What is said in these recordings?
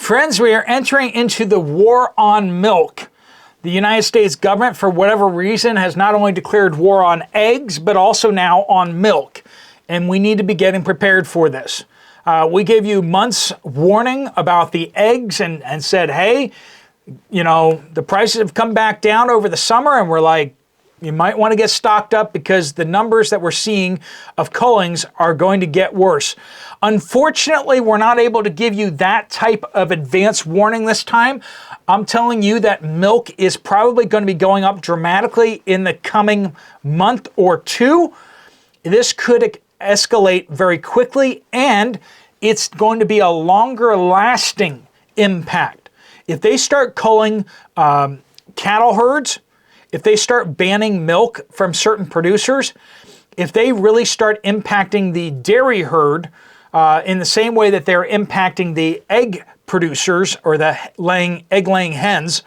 Friends, we are entering into the war on milk. The United States government, for whatever reason, has not only declared war on eggs, but also now on milk. And we need to be getting prepared for this. We gave you months warning about the eggs and said, hey, you know, the prices have come back down over the summer, and we're like, you might want to get stocked up because the numbers that we're seeing of cullings are going to get worse. Unfortunately, we're not able to give you that type of advance warning this time. I'm telling you that milk is probably going to be going up dramatically in the coming month or two. This could escalate very quickly, and it's going to be a longer lasting impact. If they start culling cattle herds, if they start banning milk from certain producers, if they really start impacting the dairy herd in the same way that they're impacting the egg producers or the egg-laying hens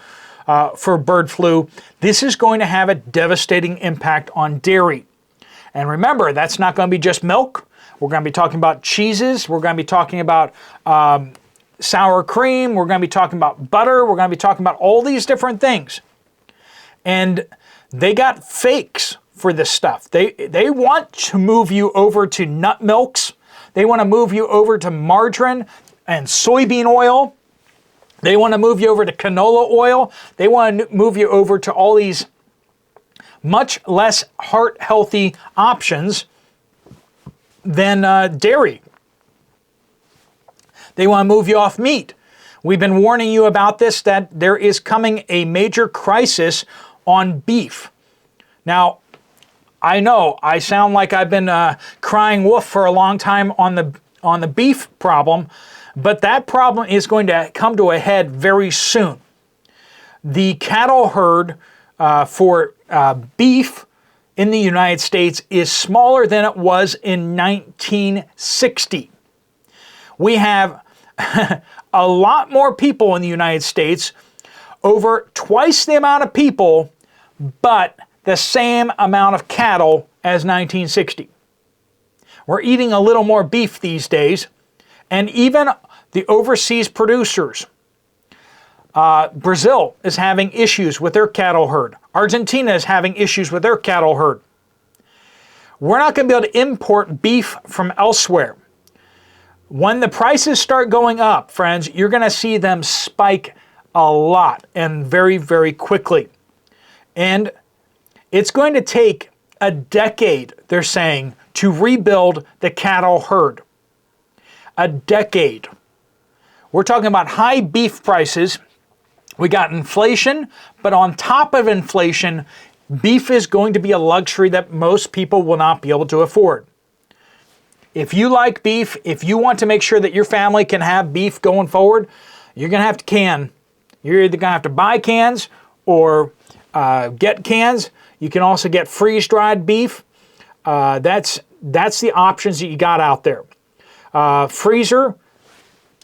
for bird flu, this is going to have a devastating impact on dairy. And remember, that's not going to be just milk. We're going to be talking about cheeses. We're going to be talking about sour cream. We're going to be talking about butter. We're going to be talking about all these different things. And they got fakes for this stuff. They want to move you over to nut milks. They want to move you over to margarine and soybean oil. They want to move you over to canola oil. They want to move you over to all these much less heart-healthy options than dairy. They want to move you off meat. We've been warning you about this, that there is coming a major crisis on beef. Now, I know I sound like I've been crying wolf for a long time on the beef problem, but that problem is going to come to a head very soon. The cattle herd for beef in the United States is smaller than it was in 1960. We have a lot more people in the United States, over twice the amount of people, but the same amount of cattle as 1960. We're eating a little more beef these days, and even the overseas producers. Brazil is having issues with their cattle herd. Argentina is having issues with their cattle herd. We're not going to be able to import beef from elsewhere. When the prices start going up, friends, you're going to see them spike a lot and very, very quickly. And it's going to take a decade, they're saying, to rebuild the cattle herd. A decade. We're talking about high beef prices. We got inflation, but on top of inflation, beef is going to be a luxury that most people will not be able to afford. If you like beef, if you want to make sure that your family can have beef going forward, you're going to have to can. You're either going to have to buy cans or get cans. You can also get freeze-dried beef. That's the options that you got out there. Freezer,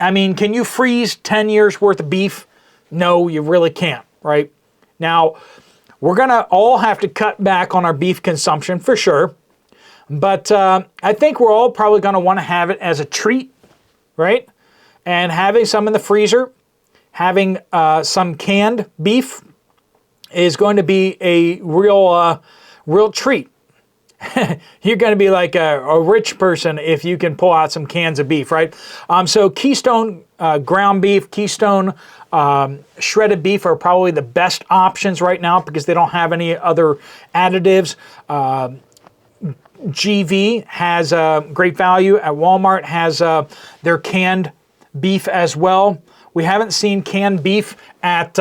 I mean, can you freeze 10 years worth of beef? No, you really can't, right? Now, we're going to all have to cut back on our beef consumption for sure. But I think we're all probably going to want to have it as a treat, right? And having some in the freezer, having some canned beef is going to be a real treat. You're going to be like a rich person if you can pull out some cans of beef, right? So Keystone ground beef, Keystone shredded beef are probably the best options right now because they don't have any other additives. GV has great value at Walmart, has their canned beef as well. We haven't seen canned beef at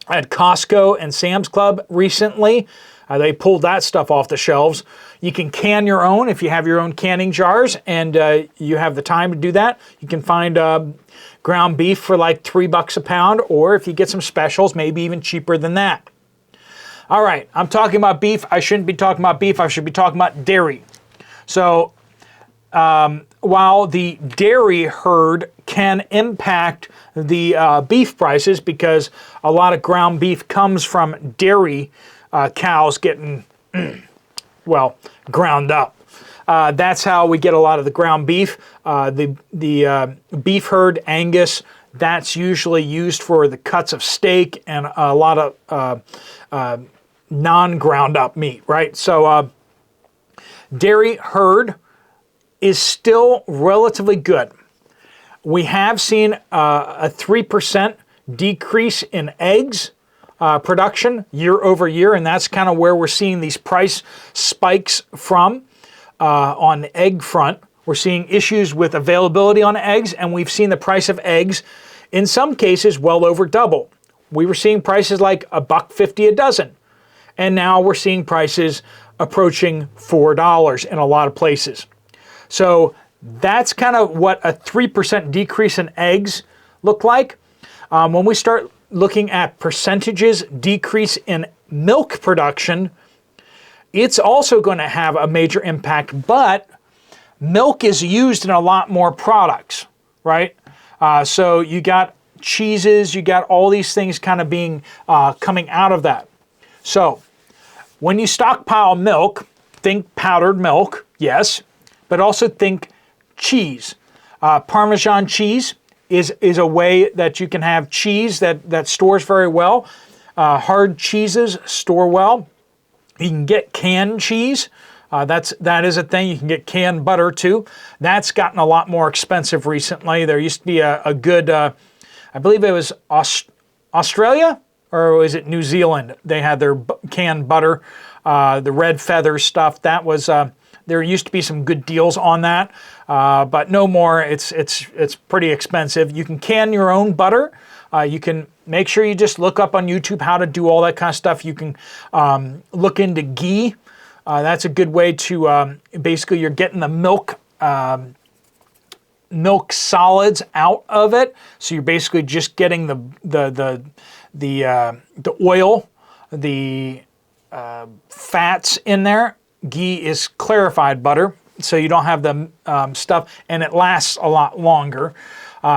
Costco and Sam's Club recently. They pulled that stuff off the shelves. You can can your own if you have your own canning jars and you have the time to do that. You can find ground beef for like $3 a pound, or if you get some specials, maybe even cheaper than that. All right, I'm talking about beef. I shouldn't be talking about beef. I should be talking about dairy. So while the dairy herd can impact the beef prices because a lot of ground beef comes from dairy cows getting, well, ground up. That's how we get a lot of the ground beef. The beef herd, Angus, that's usually used for the cuts of steak and a lot of non-ground up meat, right? So dairy herd is still relatively good. We have seen a 3% decrease in eggs production year over year, and that's kind of where we're seeing these price spikes from on the egg front. We're seeing issues with availability on eggs, and we've seen the price of eggs in some cases well over double. We were seeing prices like $1.50 a dozen, and now we're seeing prices approaching $4 in a lot of places. So that's kind of what a 3% decrease in eggs look like. When we start looking at percentages decrease in milk production, it's also going to have a major impact, but milk is used in a lot more products, right? So you got cheeses, you got all these things kind of being coming out of that. So when you stockpile milk, think powdered milk, yes, but also think cheese. Parmesan cheese is a way that you can have cheese that stores very well. Hard cheeses store well. You can get canned cheese. That is a thing. You can get canned butter too. That's gotten a lot more expensive recently. There used to be a good, I believe it was Australia, or was it New Zealand? They had their canned butter, the red feather stuff. That was there used to be some good deals on that, but no more. It's pretty expensive. You can can your own butter. You can make sure you just look up on YouTube how to do all that kind of stuff. You can look into ghee. That's a good way to basically you're getting the milk solids out of it. So you're basically just getting the oil, the fats in there. Ghee is clarified butter, so you don't have the stuff, and it lasts a lot longer.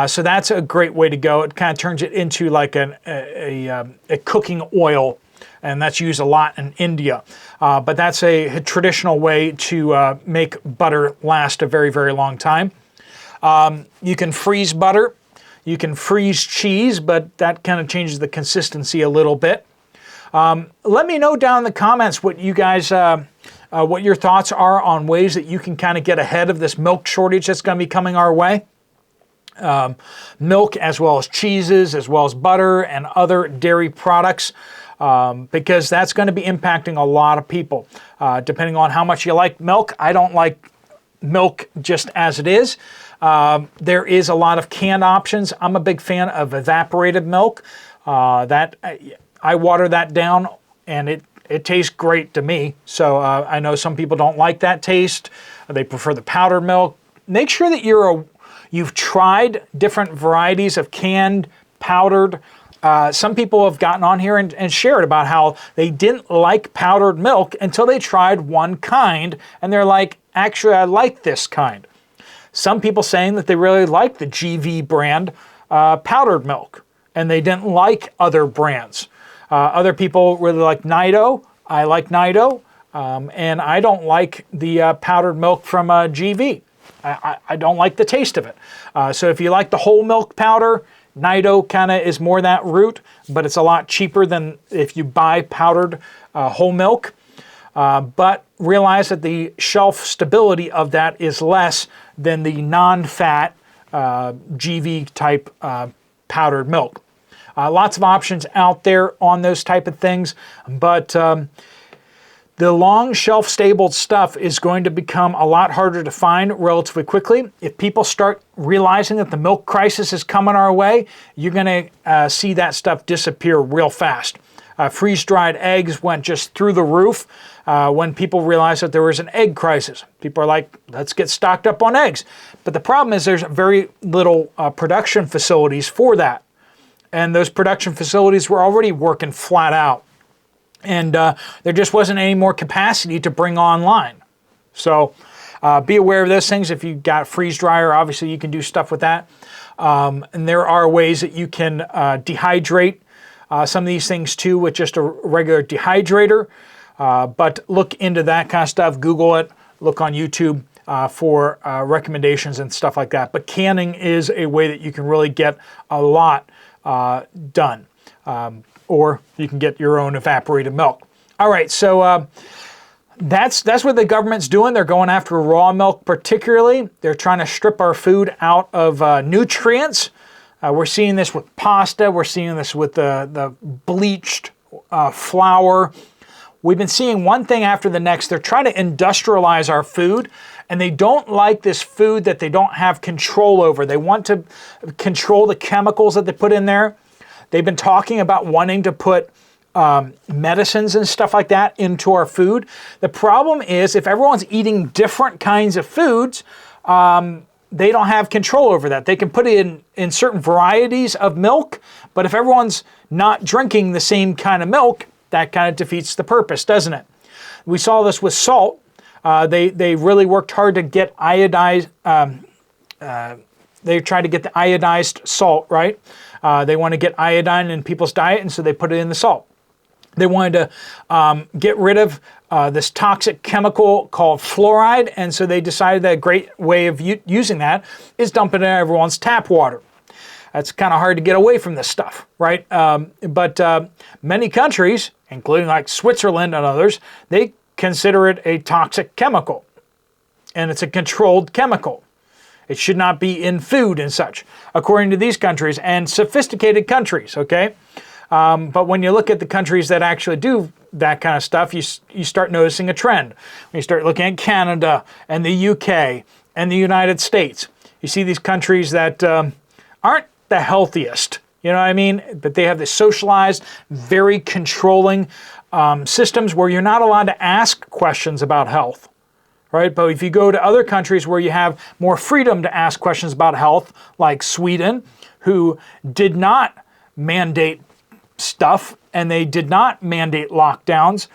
So that's a great way to go. It kind of turns it into like a cooking oil, and that's used a lot in India. But that's a traditional way to make butter last a very, very long time. You can freeze butter. You can freeze cheese, but that kind of changes the consistency a little bit. Let me know down in the comments what you guys, what your thoughts are on ways that you can kind of get ahead of this milk shortage that's going to be coming our way. Milk as well as cheeses, as well as butter and other dairy products, because that's going to be impacting a lot of people. Depending on how much you like milk, I don't like milk just as it is. There is a lot of canned options. I'm a big fan of evaporated milk. That I water that down, and it tastes great to me. So I know some people don't like that taste. They prefer the powdered milk. Make sure that you've tried different varieties of canned, powdered. Some people have gotten on here and shared about how they didn't like powdered milk until they tried one kind, and they're like, actually, I like this kind. Some people saying that they really like the GV brand powdered milk, and they didn't like other brands. Other people really like Nido. I like Nido, and I don't like the powdered milk from GV. I don't like the taste of it. So if you like the whole milk powder, Nido kind of is more that route, but it's a lot cheaper than if you buy powdered whole milk. But realize that the shelf stability of that is less than the non-fat GV type powdered milk. Lots of options out there on those type of things, but the long shelf stable stuff is going to become a lot harder to find relatively quickly. If people start realizing that the milk crisis is coming our way, you're going to see that stuff disappear real fast. Freeze-dried eggs went just through the roof when people realized that there was an egg crisis. People are like, let's get stocked up on eggs. But the problem is there's very little production facilities for that. And those production facilities were already working flat out. And there just wasn't any more capacity to bring online. So be aware of those things. If you've got a freeze dryer, obviously you can do stuff with that. And there are ways that you can dehydrate some of these things too with just a regular dehydrator. But look into that kind of stuff. Google it. look on YouTube for recommendations and stuff like that. But canning is a way that you can really get a lot done. Or you can get your own evaporated milk. All right, so that's what the government's doing. They're going after raw milk particularly. They're trying to strip our food out of nutrients. We're seeing this with pasta. We're seeing this with the bleached flour. We've been seeing one thing after the next. They're trying to industrialize our food, and they don't like this food that they don't have control over. They want to control the chemicals that they put in there. They've been talking about wanting to put medicines and stuff like that into our food. The problem is if everyone's eating different kinds of foods, they don't have control over that. They can put it in certain varieties of milk, but if everyone's not drinking the same kind of milk, that kind of defeats the purpose, doesn't it? We saw this with salt. They really worked hard to get iodized. They tried to get the iodized salt, right? They want to get iodine in people's diet, and so they put it in the salt. They wanted to get rid of this toxic chemical called fluoride, and so they decided that a great way of using that is dumping it in everyone's tap water. That's kind of hard to get away from this stuff, right? But many countries, including like Switzerland and others, they consider it a toxic chemical, and it's a controlled chemical. It should not be in food and such, according to these countries and sophisticated countries, okay? But when you look at the countries that actually do that kind of stuff, you start noticing a trend. When you start looking at Canada and the UK and the United States, you see these countries that aren't the healthiest, you know what I mean? But they have this socialized, very controlling systems where you're not allowed to ask questions about health. Right? But if you go to other countries where you have more freedom to ask questions about health, like Sweden, who did not mandate stuff and they did not mandate lockdowns,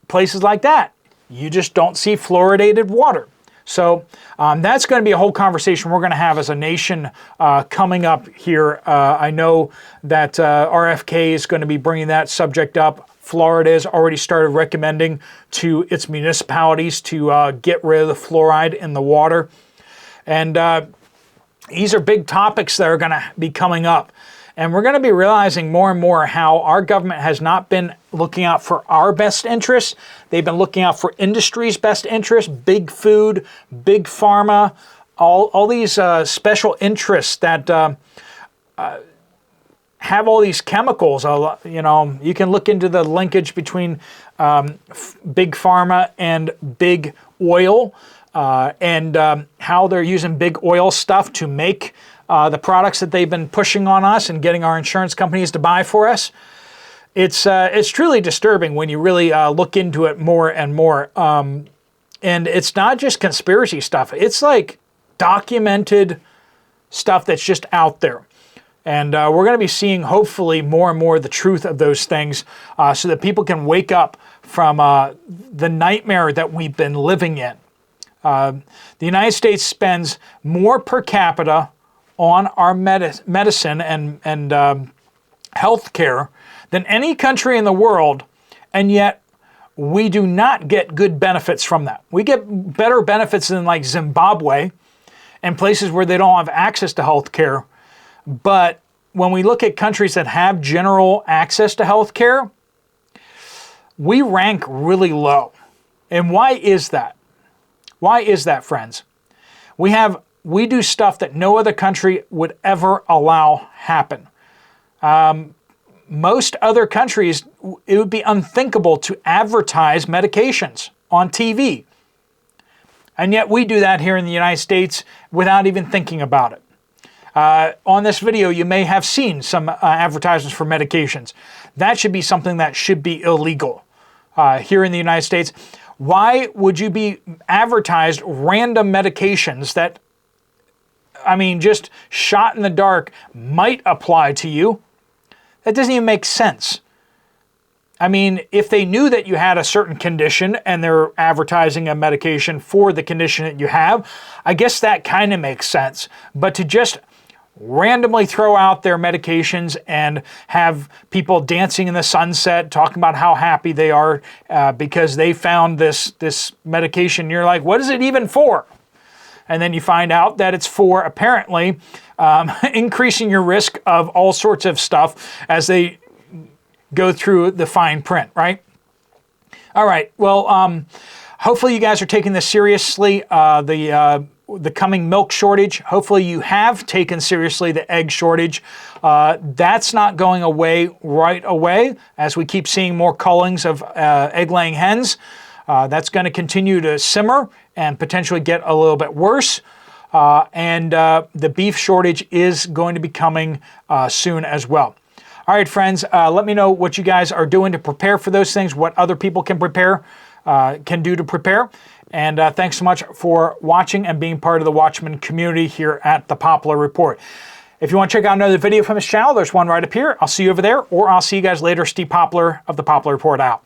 places like that, you just don't see fluoridated water. So that's going to be a whole conversation we're going to have as a nation coming up here. I know that RFK is going to be bringing that subject up. Florida has already started recommending to its municipalities to get rid of the fluoride in the water. And these are big topics that are going to be coming up. And we're going to be realizing more and more how our government has not been looking out for our best interests. They've been looking out for industry's best interests, big food, big pharma, all these special interests that have all these chemicals. You know, you can look into the linkage between big pharma and big oil and how they're using big oil stuff to make the products that they've been pushing on us and getting our insurance companies to buy for us. It's truly disturbing when you really look into it more and more. And it's not just conspiracy stuff. It's like documented stuff that's just out there. And we're going to be seeing, hopefully, more and more the truth of those things so that people can wake up from the nightmare that we've been living in. The United States spends more per capita on our medicine and health care than any country in the world, and yet we do not get good benefits from that. We get better benefits than like Zimbabwe and places where they don't have access to health care. But when we look at countries that have general access to health care, we rank really low. And why is that? Why is that, friends? We do stuff that no other country would ever allow happen. Most other countries, it would be unthinkable to advertise medications on TV. And yet we do that here in the United States without even thinking about it. On this video, you may have seen some advertisements for medications. That should be something that should be illegal here in the United States. Why would you be advertised random medications that, I mean, just shot in the dark might apply to you? That doesn't even make sense. I mean, if they knew that you had a certain condition and they're advertising a medication for the condition that you have, I guess that kind of makes sense. But to just randomly throw out their medications and have people dancing in the sunset, talking about how happy they are because they found this medication. You're like, what is it even for? And then you find out that it's for, apparently, increasing your risk of all sorts of stuff as they go through the fine print, right? All right, well, hopefully you guys are taking this seriously, the coming milk shortage. Hopefully you have taken seriously the egg shortage. That's not going away right away as we keep seeing more cullings of egg-laying hens. That's going to continue to simmer and potentially get a little bit worse. And the beef shortage is going to be coming soon as well. All right, friends, let me know what you guys are doing to prepare for those things, what other people can do to prepare. And thanks so much for watching and being part of the Watchman community here at the Poplar Report. If you want to check out another video from this channel, there's one right up here. I'll see you over there, or I'll see you guys later. Steve Poplar of the Poplar Report out.